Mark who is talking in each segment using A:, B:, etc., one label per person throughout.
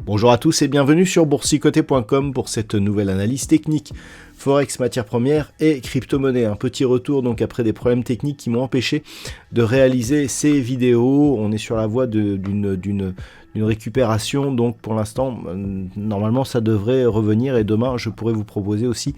A: Bonjour à tous et bienvenue sur boursicoté.com pour cette nouvelle analyse technique Forex, matières premières et crypto-monnaie. Un petit retour donc après des problèmes techniques qui m'ont empêché de réaliser ces vidéos. On est sur la voie d'une récupération, donc pour l'instant normalement ça devrait revenir et demain je pourrais vous proposer aussi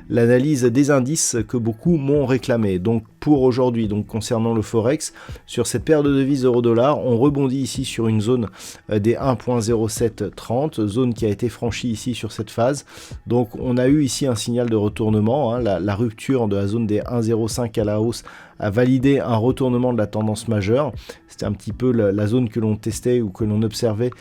A: l'analyse des indices que beaucoup m'ont réclamé. Donc pour aujourd'hui, donc concernant le Forex, sur cette paire de devises euro-dollar, on rebondit ici sur une zone des 1.0730, zone qui a été franchie ici sur cette phase. Donc on a eu ici un signal de retournement, hein, la rupture de la zone des 1.05 à la hausse a validé un retournement de la tendance majeure. C'était un petit peu la zone que l'on testait ou que l'on observait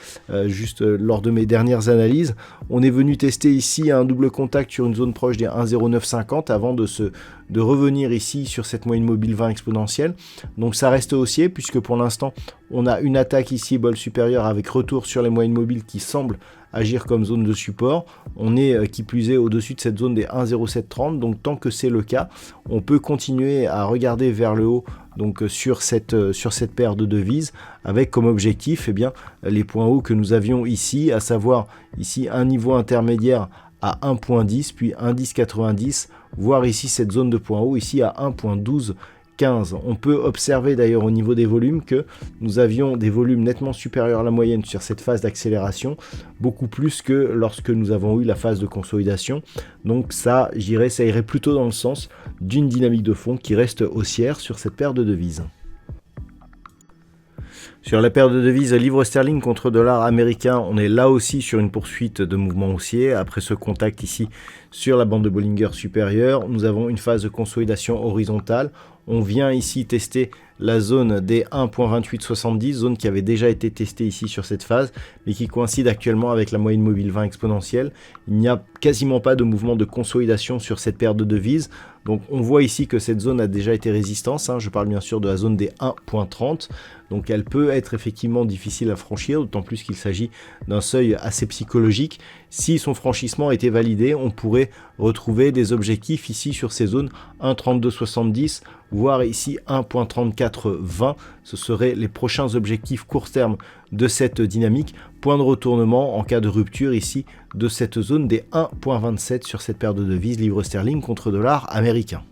A: juste lors de mes dernières analyses. On est venu tester ici un double contact sur une zone proche des 1.0950 avant de revenir ici sur cette moyenne mobile 20 exponentielle. Donc ça reste haussier puisque pour l'instant on a une attaque ici bol supérieur avec retour sur les moyennes mobiles qui semblent agir comme zone de support. On est qui plus est au-dessus de cette zone des 1.0730, donc tant que c'est le cas, on peut continuer à regarder vers le haut donc sur cette paire de devises avec comme objectif eh bien, les points hauts que nous avions ici, à savoir ici un niveau intermédiaire à 1.10 puis 1.1090, voire ici cette zone de points hauts ici à 1.1215. On peut observer d'ailleurs au niveau des volumes que nous avions des volumes nettement supérieurs à la moyenne sur cette phase d'accélération, beaucoup plus que lorsque nous avons eu la phase de consolidation. Donc ça, ça irait plutôt dans le sens d'une dynamique de fond qui reste haussière sur cette paire de devises. Sur la paire de devises livre sterling contre dollar américain, on est là aussi sur une poursuite de mouvement haussier. Après ce contact ici sur la bande de Bollinger supérieure, nous avons une phase de consolidation horizontale. On vient ici tester la zone des 1.2870, zone qui avait déjà été testée ici sur cette phase, mais qui coïncide actuellement avec la moyenne mobile 20 exponentielle. Il n'y a quasiment pas de mouvement de consolidation sur cette paire de devises. Donc on voit ici que cette zone a déjà été résistance, hein. Je parle bien sûr de la zone des 1.30, donc elle peut être effectivement difficile à franchir, d'autant plus qu'il s'agit d'un seuil assez psychologique. Si son franchissement était validé, on pourrait retrouver des objectifs ici sur ces zones 1.3270, voire ici 1.3420. Ce seraient les prochains objectifs court terme de cette dynamique. Point de retournement en cas de rupture ici de cette zone des 1.27 sur cette paire de devises livre sterling contre dollar américain.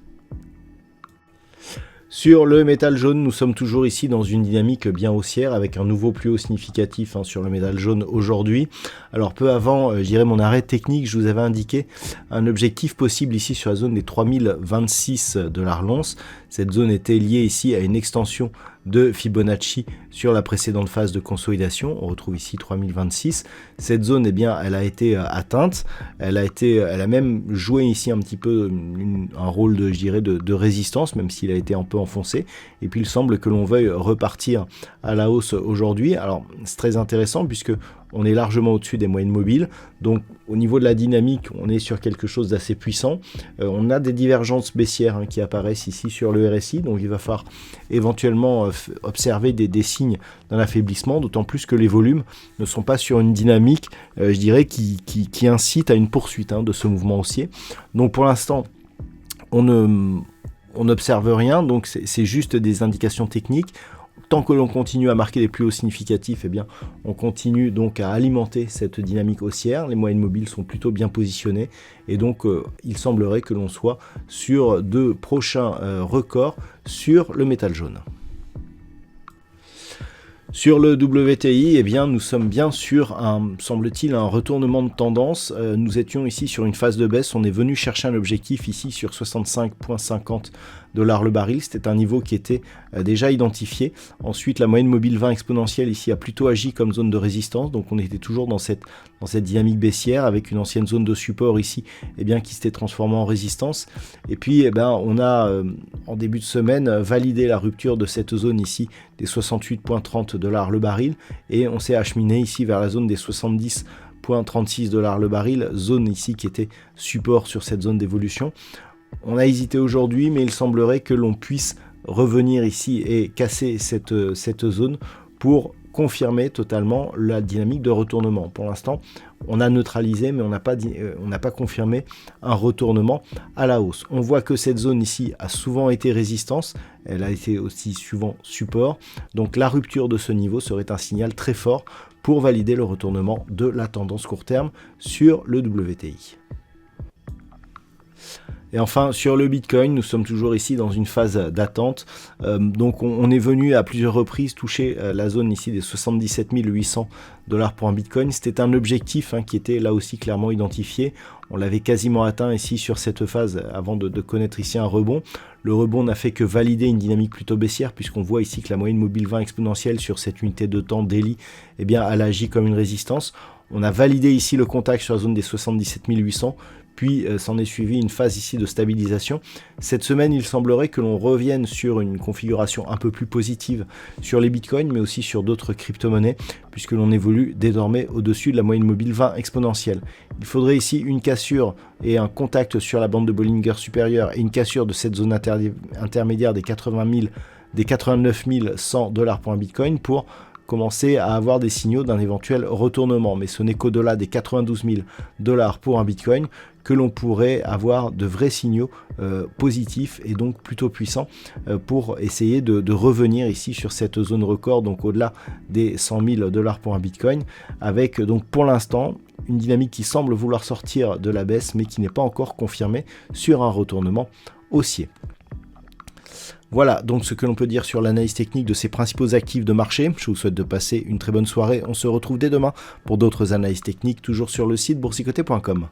A: Sur le métal jaune, nous sommes toujours ici dans une dynamique bien haussière avec un nouveau plus haut significatif sur le métal jaune aujourd'hui. Alors peu avant, je dirais mon arrêt technique, je vous avais indiqué un objectif possible ici sur la zone des 3026 $ l'once. Cette zone était liée ici à une extension de Fibonacci sur la précédente phase de consolidation. On retrouve ici 3026. Cette zone, eh bien, elle a été atteinte. Elle a même joué ici un petit peu un rôle de, je dirais, de résistance, même s'il a été un peu enfoncé. Et puis il semble que l'on veuille repartir à la hausse aujourd'hui. Alors c'est très intéressant puisque on est largement au-dessus des moyennes mobiles. Donc au niveau de la dynamique, on est sur quelque chose d'assez puissant. On a des divergences baissières qui apparaissent ici sur le RSI. Donc il va falloir éventuellement observer des signes d'un affaiblissement, d'autant plus que les volumes ne sont pas sur une dynamique, je dirais, qui incite à une poursuite de ce mouvement haussier. Donc pour l'instant, on n'observe rien, donc c'est juste des indications techniques. Tant que l'on continue à marquer des plus hauts significatifs, eh bien, on continue donc à alimenter cette dynamique haussière. Les moyennes mobiles sont plutôt bien positionnées et donc il semblerait que l'on soit sur de prochains records sur le métal jaune. Sur le WTI, eh bien, nous sommes bien sur semble-t-il, un retournement de tendance. Nous étions ici sur une phase de baisse. On est venu chercher un objectif ici sur 65,50 $ le baril. C'était un niveau qui était déjà identifié. Ensuite, la moyenne mobile 20 exponentielle ici a plutôt agi comme zone de résistance. Donc, on était toujours dans cette dynamique baissière avec une ancienne zone de support ici, eh bien, qui s'était transformée en résistance. Et puis, eh ben, on a en début de semaine validé la rupture de cette zone ici des 68,30 $ le baril et on s'est acheminé ici vers la zone des 70,36 $ le baril, zone ici qui était support sur cette zone d'évolution. On a hésité aujourd'hui, mais il semblerait que l'on puisse revenir ici et casser cette zone pour confirmer totalement la dynamique de retournement. Pour l'instant, on a neutralisé, mais on n'a pas confirmé un retournement à la hausse. On voit que cette zone ici a souvent été résistance, elle a été aussi souvent support, donc la rupture de ce niveau serait un signal très fort pour valider le retournement de la tendance court terme sur le WTI. Et enfin, sur le Bitcoin, nous sommes toujours ici dans une phase d'attente. Donc on est venu à plusieurs reprises toucher la zone ici des 77 800 $ pour un Bitcoin. C'était un objectif qui était là aussi clairement identifié. On l'avait quasiment atteint ici sur cette phase avant de connaître ici un rebond. Le rebond n'a fait que valider une dynamique plutôt baissière, puisqu'on voit ici que la moyenne mobile 20 exponentielle sur cette unité de temps daily, eh bien, elle agit comme une résistance. On a validé ici le contact sur la zone des 77 800, puis s'en est suivi une phase ici de stabilisation. Cette semaine, il semblerait que l'on revienne sur une configuration un peu plus positive sur les bitcoins, mais aussi sur d'autres crypto-monnaies, puisque l'on évolue désormais au-dessus de la moyenne mobile 20 exponentielle. Il faudrait ici une cassure et un contact sur la bande de Bollinger supérieure et une cassure de cette zone intermédiaire des 89 100 $ pour un bitcoin pour commencer à avoir des signaux d'un éventuel retournement, mais ce n'est qu'au-delà des 92 000 $ pour un bitcoin que l'on pourrait avoir de vrais signaux positifs et donc plutôt puissants pour essayer de revenir ici sur cette zone record, donc au-delà des 100 000 $ pour un bitcoin, avec donc pour l'instant une dynamique qui semble vouloir sortir de la baisse mais qui n'est pas encore confirmée sur un retournement haussier. Voilà donc ce que l'on peut dire sur l'analyse technique de ces principaux actifs de marché. Je vous souhaite de passer une très bonne soirée. On se retrouve dès demain pour d'autres analyses techniques, toujours sur le site boursicoté.com.